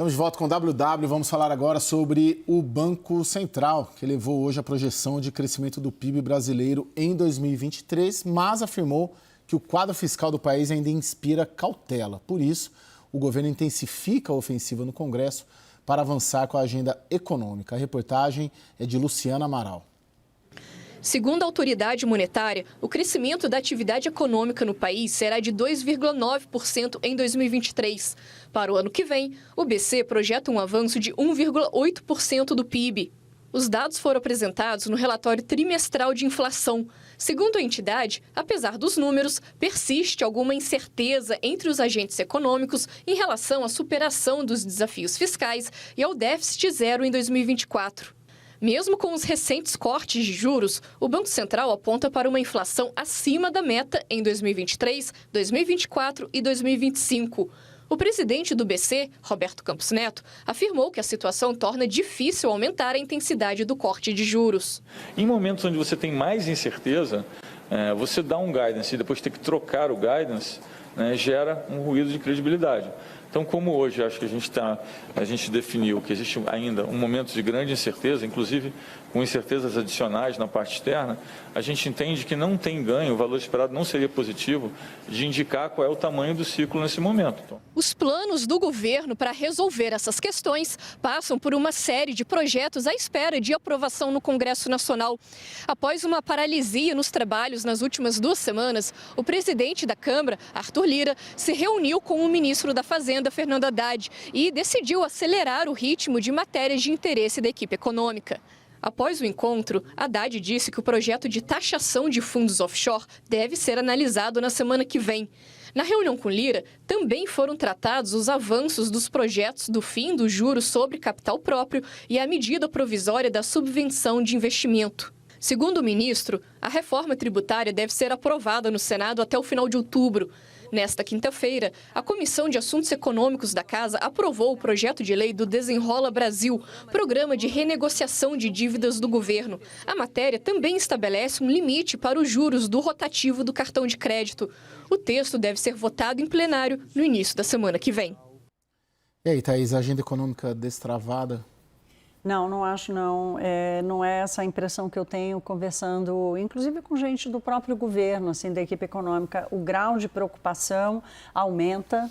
Estamos de volta com o WW. Vamos falar agora sobre o Banco Central, que elevou hoje a projeção de crescimento do PIB brasileiro em 2023, mas afirmou que o quadro fiscal do país ainda inspira cautela. Por isso, o governo intensifica a ofensiva no Congresso para avançar com a agenda econômica. A reportagem é de Luciana Amaral. Segundo a autoridade monetária, o crescimento da atividade econômica no país será de 2,9% em 2023. Para o ano que vem, o BC projeta um avanço de 1,8% do PIB. Os dados foram apresentados no relatório trimestral de inflação. Segundo a entidade, apesar dos números, persiste alguma incerteza entre os agentes econômicos em relação à superação dos desafios fiscais e ao déficit zero em 2024. Mesmo com os recentes cortes de juros, o Banco Central aponta para uma inflação acima da meta em 2023, 2024 e 2025. O presidente do BC, Roberto Campos Neto, afirmou que a situação torna difícil aumentar a intensidade do corte de juros. Em momentos onde você tem mais incerteza, você dá um guidance e depois ter que trocar o guidance, gera um ruído de credibilidade. Então, como hoje acho que a gente definiu que existe ainda um momento de grande incerteza, inclusive com incertezas adicionais na parte externa, a gente entende que não tem ganho, o valor esperado não seria positivo, de indicar qual é o tamanho do ciclo nesse momento. Os planos do governo para resolver essas questões passam por uma série de projetos à espera de aprovação no Congresso Nacional. Após uma paralisia nos trabalhos nas últimas 2 semanas, o presidente da Câmara, Arthur Lira, se reuniu com o ministro da Fazenda, Fernando Haddad, e decidiu acelerar o ritmo de matérias de interesse da equipe econômica. Após o encontro, Haddad disse que o projeto de taxação de fundos offshore deve ser analisado na semana que vem. Na reunião com Lira, também foram tratados os avanços dos projetos do fim dos juros sobre capital próprio e a medida provisória da subvenção de investimento. Segundo o ministro, a reforma tributária deve ser aprovada no Senado até o final de outubro. Nesta quinta-feira, a Comissão de Assuntos Econômicos da Casa aprovou o projeto de lei do Desenrola Brasil, programa de renegociação de dívidas do governo. A matéria também estabelece um limite para os juros do rotativo do cartão de crédito. O texto deve ser votado em plenário no início da semana que vem. E aí, Thaís, a agenda econômica destravada? Não acho não. Não é essa a impressão que eu tenho conversando, inclusive com gente do próprio governo, assim, da equipe econômica. O grau de preocupação aumenta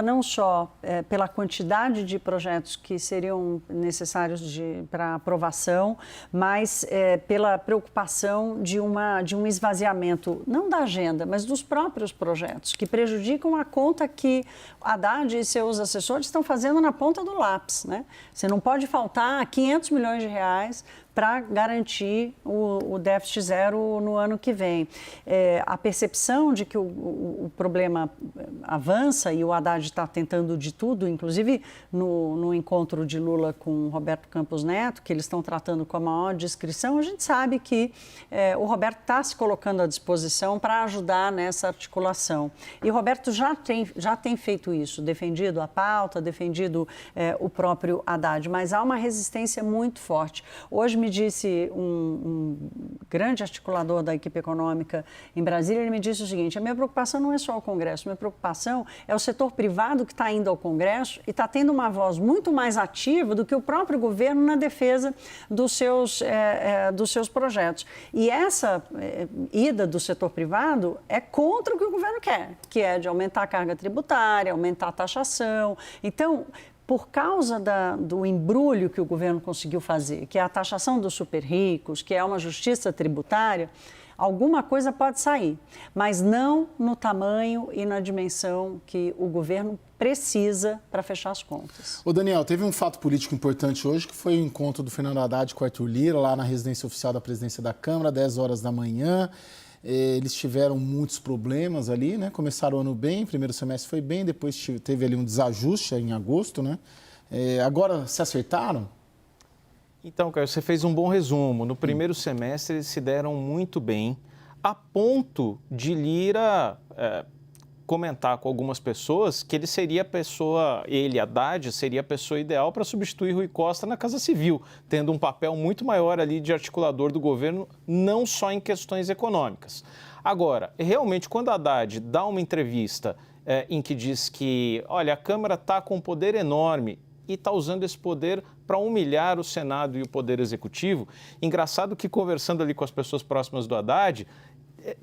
não só pela quantidade de projetos que seriam necessários para aprovação, mas pela preocupação de um esvaziamento, não da agenda, mas dos próprios projetos, que prejudicam a conta que Haddad e seus assessores estão fazendo na ponta do lápis, né? Você não pode faltar 500 milhões de reais para garantir o déficit zero no ano que vem. A percepção de que o problema avança e o Haddad está tentando de tudo, inclusive no encontro de Lula com Roberto Campos Neto, que eles estão tratando com a maior discrição, a gente sabe que o Roberto está se colocando à disposição para ajudar nessa articulação. E o Roberto já tem feito isso, defendido a pauta, defendido o próprio Haddad, mas há uma resistência muito forte. Hoje me disse um grande articulador da equipe econômica em Brasília, ele me disse o seguinte: a minha preocupação não é só o Congresso, a minha preocupação é o setor privado que está indo ao Congresso e está tendo uma voz muito mais ativa do que o próprio governo na defesa dos seus projetos. E essa ida do setor privado é contra o que o governo quer, que é de aumentar a carga tributária, aumentar a taxação. Então, por causa do embrulho que o governo conseguiu fazer, que é a taxação dos super ricos, que é uma justiça tributária, alguma coisa pode sair, mas não no tamanho e na dimensão que o governo precisa para fechar as contas. Ô Daniel, teve um fato político importante hoje, que foi o encontro do Fernando Haddad com o Arthur Lira, lá na residência oficial da presidência da Câmara, 10 horas da manhã. Eles tiveram muitos problemas ali, né? Começaram o ano bem, primeiro semestre foi bem, depois teve ali um desajuste em agosto, né? Agora se acertaram? Então, Caio, você fez um bom resumo. No primeiro semestre eles se deram muito bem, a ponto de Lira comentar com algumas pessoas que ele, Haddad, seria a pessoa ideal para substituir Rui Costa na Casa Civil, tendo um papel muito maior ali de articulador do governo, não só em questões econômicas. Agora, realmente, quando Haddad dá uma entrevista em que diz que, olha, a Câmara está com um poder enorme e está usando esse poder para humilhar o Senado e o Poder Executivo. Engraçado que, conversando ali com as pessoas próximas do Haddad,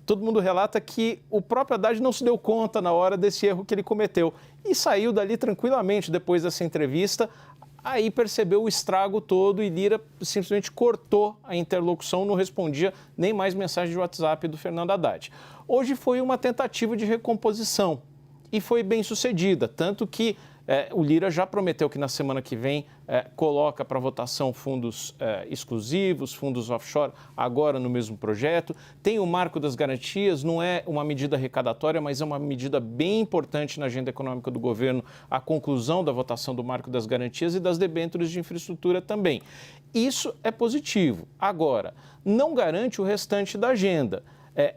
todo mundo relata que o próprio Haddad não se deu conta na hora desse erro que ele cometeu e saiu dali tranquilamente depois dessa entrevista. Aí percebeu o estrago todo e Lira simplesmente cortou a interlocução, não respondia nem mais mensagem de WhatsApp do Fernando Haddad. Hoje foi uma tentativa de recomposição e foi bem sucedida, tanto que o Lira já prometeu que na semana que vem coloca para votação fundos exclusivos, fundos offshore, agora no mesmo projeto. Tem o Marco das Garantias, não é uma medida arrecadatória, mas é uma medida bem importante na agenda econômica do governo, a conclusão da votação do Marco das Garantias e das debêntures de infraestrutura também. Isso é positivo. Agora, não garante o restante da agenda.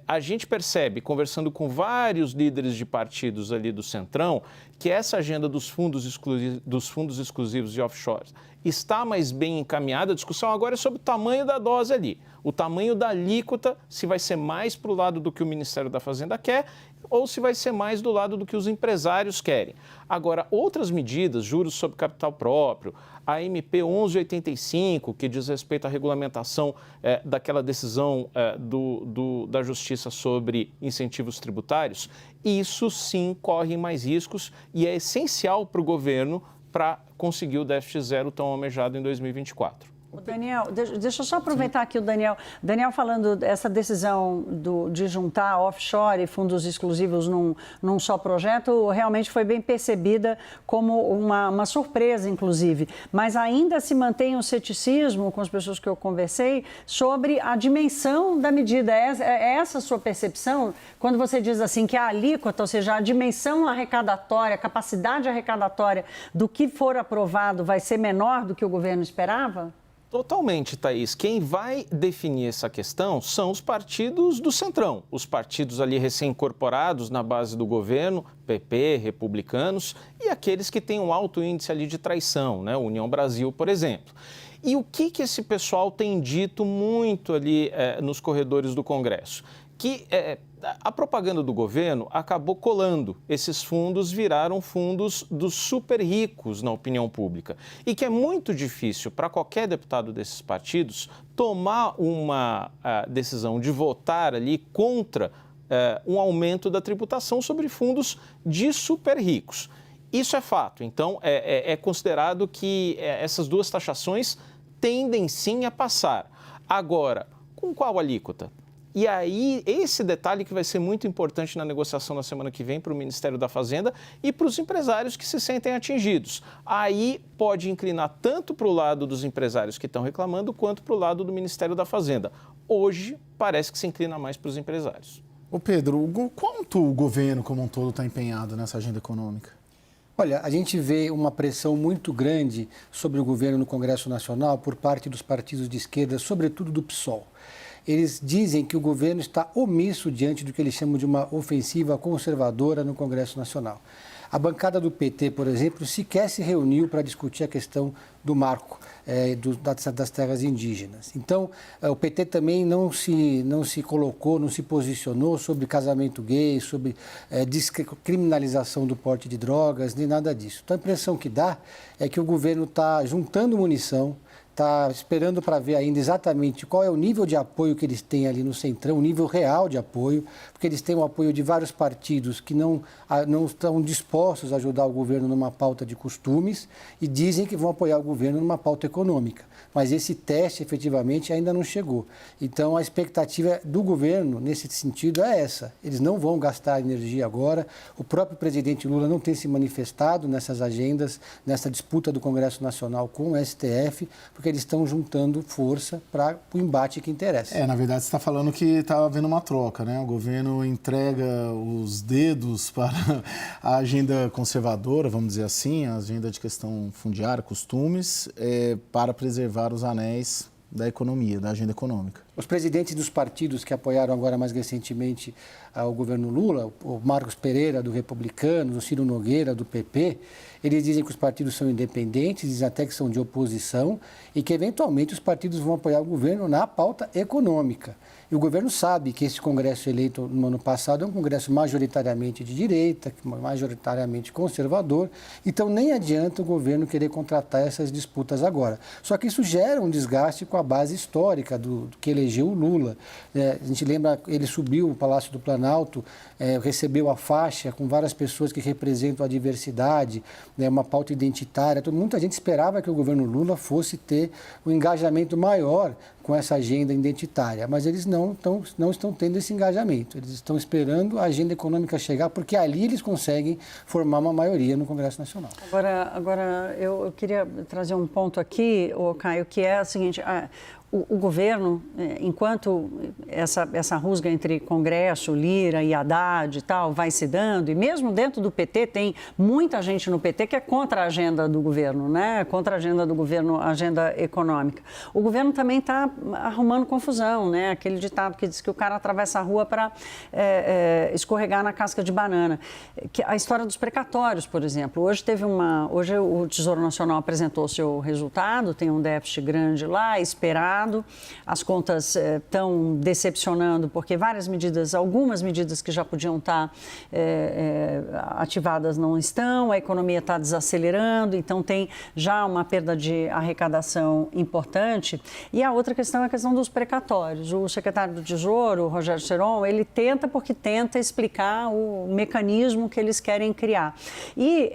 A gente percebe, conversando com vários líderes de partidos ali do Centrão, que essa agenda dos fundos exclusivos de offshores está mais bem encaminhada. A discussão agora é sobre o tamanho da dose ali, o tamanho da alíquota, se vai ser mais para o lado do que o Ministério da Fazenda quer ou se vai ser mais do lado do que os empresários querem. Agora, outras medidas, juros sobre capital próprio, a MP 1185, que diz respeito à regulamentação daquela decisão da Justiça sobre incentivos tributários, isso sim corre mais riscos e é essencial para o governo para conseguir o déficit zero tão almejado em 2024. Daniel, deixa eu só aproveitar aqui o Daniel. Daniel falando dessa decisão de juntar offshore e fundos exclusivos num só projeto, realmente foi bem percebida como uma surpresa, inclusive. Mas ainda se mantém um ceticismo com as pessoas que eu conversei sobre a dimensão da medida. É essa a sua percepção? Quando você diz assim que a alíquota, ou seja, a dimensão arrecadatória, a capacidade arrecadatória do que for aprovado vai ser menor do que o governo esperava? Totalmente, Thaís. Quem vai definir essa questão são os partidos do Centrão, os partidos ali recém-incorporados na base do governo, PP, republicanos, e aqueles que têm um alto índice ali de traição, né? União Brasil, por exemplo. E o que esse pessoal tem dito muito ali nos corredores do Congresso? Que a propaganda do governo acabou colando. Esses fundos viraram fundos dos super ricos na opinião pública. E que é muito difícil para qualquer deputado desses partidos tomar uma decisão de votar ali contra um aumento da tributação sobre fundos de super ricos. Isso é fato. Então, é considerado que essas duas taxações tendem sim a passar. Agora, com qual alíquota? E aí, esse detalhe que vai ser muito importante na negociação na semana que vem para o Ministério da Fazenda e para os empresários que se sentem atingidos. Aí pode inclinar tanto para o lado dos empresários que estão reclamando, quanto para o lado do Ministério da Fazenda. Hoje, parece que se inclina mais para os empresários. Ô Pedro, quanto o governo como um todo está empenhado nessa agenda econômica? Olha, a gente vê uma pressão muito grande sobre o governo no Congresso Nacional por parte dos partidos de esquerda, sobretudo do PSOL. Eles dizem que o governo está omisso diante do que eles chamam de uma ofensiva conservadora no Congresso Nacional. A bancada do PT, por exemplo, sequer se reuniu para discutir a questão do marco das terras indígenas. Então, o PT também não se colocou, não se posicionou sobre casamento gay, sobre descriminalização do porte de drogas, nem nada disso. Então, a impressão que dá é que o governo está juntando munição, está esperando para ver ainda exatamente qual é o nível de apoio que eles têm ali no Centrão, o nível real de apoio, porque eles têm o apoio de vários partidos que não estão dispostos a ajudar o governo numa pauta de costumes e dizem que vão apoiar o governo numa pauta econômica. Mas esse teste, efetivamente, ainda não chegou. Então, a expectativa do governo, nesse sentido, é essa. Eles não vão gastar energia agora. O próprio presidente Lula não tem se manifestado nessas agendas, nessa disputa do Congresso Nacional com o STF, porque eles estão juntando força para o embate que interessa. Na verdade, você está falando que está havendo uma troca, né? O governo entrega os dedos para a agenda conservadora, vamos dizer assim, a agenda de questão fundiária, costumes, para preservar os anéis da economia, da agenda econômica. Os presidentes dos partidos que apoiaram agora mais recentemente o governo Lula, o Marcos Pereira, do Republicanos, o Ciro Nogueira, do PP, eles dizem que os partidos são independentes, dizem até que são de oposição e que, eventualmente, os partidos vão apoiar o governo na pauta econômica. E o governo sabe que esse Congresso eleito no ano passado é um Congresso majoritariamente de direita, majoritariamente conservador, então nem adianta o governo querer contratar essas disputas agora. Só que isso gera um desgaste com a base histórica do que elegeu o Lula. A gente lembra, ele subiu o Palácio do Planalto, recebeu a faixa com várias pessoas que representam a diversidade, uma pauta identitária. Muita gente esperava que o governo Lula fosse ter um engajamento maior com essa agenda identitária, mas eles não estão tendo esse engajamento. Eles estão esperando a agenda econômica chegar, porque ali eles conseguem formar uma maioria no Congresso Nacional. Agora eu queria trazer um ponto aqui, Caio, que é o seguinte... O governo, enquanto essa rusga entre Congresso, Lira e Haddad e tal vai se dando, e mesmo dentro do PT tem muita gente no PT que é contra a agenda do governo, né? Contra a agenda do governo, a agenda econômica. O governo também está arrumando confusão, né? Aquele ditado que diz que o cara atravessa a rua para escorregar na casca de banana. A história dos precatórios, por exemplo. Hoje o Tesouro Nacional apresentou seu resultado, tem um déficit grande lá, esperado. As contas estão decepcionando porque algumas medidas que já podiam estar ativadas não estão, a economia está desacelerando, então tem já uma perda de arrecadação importante. E a outra questão é a questão dos precatórios. O secretário do Tesouro, Rogério Seron, ele tenta explicar o mecanismo que eles querem criar. E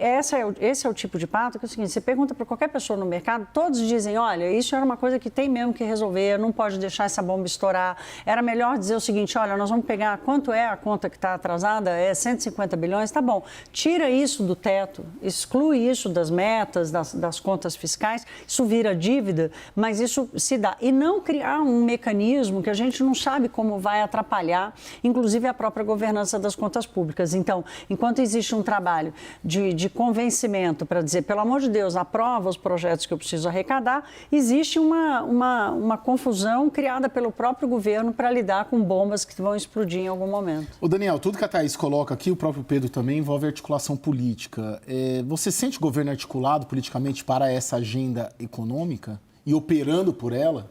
esse é o tipo de pauta que é o seguinte, você pergunta para qualquer pessoa no mercado, todos dizem, olha, isso era uma coisa que tem mesmo que resolver, não pode deixar essa bomba estourar. Era melhor dizer o seguinte, olha, nós vamos pegar quanto é a conta que está atrasada, 150 bilhões, tá bom, tira isso do teto, exclui isso das metas, das contas fiscais, isso vira dívida, mas isso se dá. E não criar um mecanismo que a gente não sabe como vai atrapalhar, inclusive a própria governança das contas públicas. Então, enquanto existe um trabalho de convencimento para dizer, pelo amor de Deus, aprova os projetos que eu preciso arrecadar, existe uma confusão criada pelo próprio governo para lidar com bombas que vão explodir em algum momento. Ô Daniel, tudo que a Thaís coloca aqui, o próprio Pedro também, envolve articulação política. Você sente o governo articulado politicamente para essa agenda econômica e operando por ela?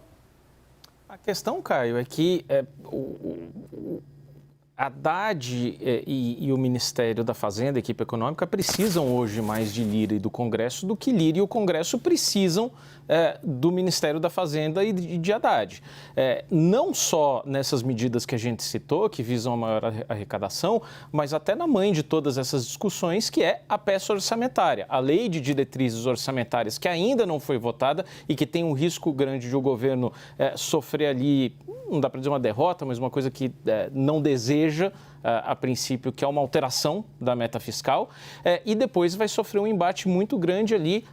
A questão, Caio, é que Haddad e o Ministério da Fazenda, a equipe econômica, precisam hoje mais de Lira e do Congresso do que Lira e o Congresso precisam do Ministério da Fazenda e de Haddad. Não só nessas medidas que a gente citou, que visam a maior arrecadação, mas até na mãe de todas essas discussões, que é a peça orçamentária, a lei de diretrizes orçamentárias, que ainda não foi votada e que tem um risco grande de o governo sofrer ali, não dá para dizer uma derrota, mas uma coisa que não deseja, a princípio, que é uma alteração da meta fiscal, e depois vai sofrer um embate muito grande ali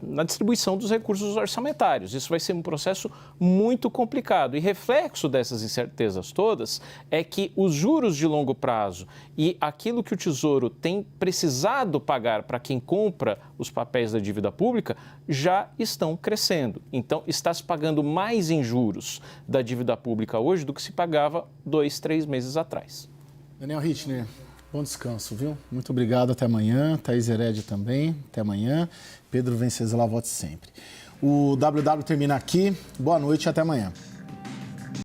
na distribuição dos recursos orçamentários. Isso vai ser um processo muito complicado. E reflexo dessas incertezas todas é que os juros de longo prazo e aquilo que o Tesouro tem precisado pagar para quem compra os papéis da dívida pública já estão crescendo. Então, está se pagando mais em juros da dívida pública hoje do que se pagava 2, 3 meses atrás. Daniel Rittner, bom descanso, viu? Muito obrigado, até amanhã. Thaís Heredia também, até amanhã. Pedro Venceslau, volte sempre. O WW termina aqui. Boa noite e até amanhã.